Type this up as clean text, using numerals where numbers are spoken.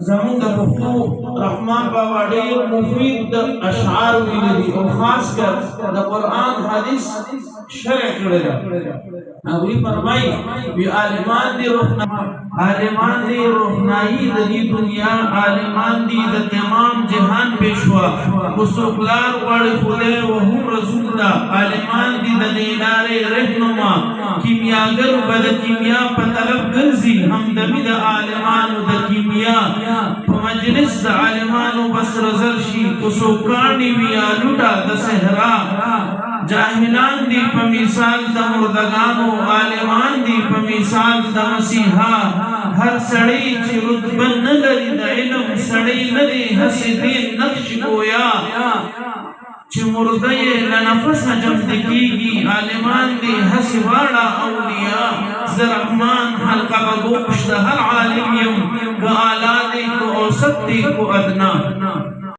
زمون د پښتو رحمان بابا ډېر مفید اشعار ویلي دي او خاص کر د قرآن حدیث شرح کړی ده. هغوی فرمایي وی عالمان دي روحنايي د دې دنیا، عالمان دي د تمام جهان پیشوا، وسوکلار غواړي خدای او هم رسول الله، عالمان دي د دې لارې رهنما، کیمیاګر به د کیمیا په طرف ګرځي، همدمي د عالمانو د کیمیا په مجلس د عالمانو بس رزل شي، وسوکانی ویا لوټا د صحرا، جاهلان دی په مثال د مردگانو، عالمان دی په مثال د مسیحا، هر سړی چې رتبه نه لري د علم سړی نه دی، هسې دین نقش گویا چې مرده یې له نفسه جمد کېږي، عالمان دی هسې واړه اولیا، زه رحمان حلقه به ګوش د هر عالم یم، که اعلی دی که اوسط دی که ادنا.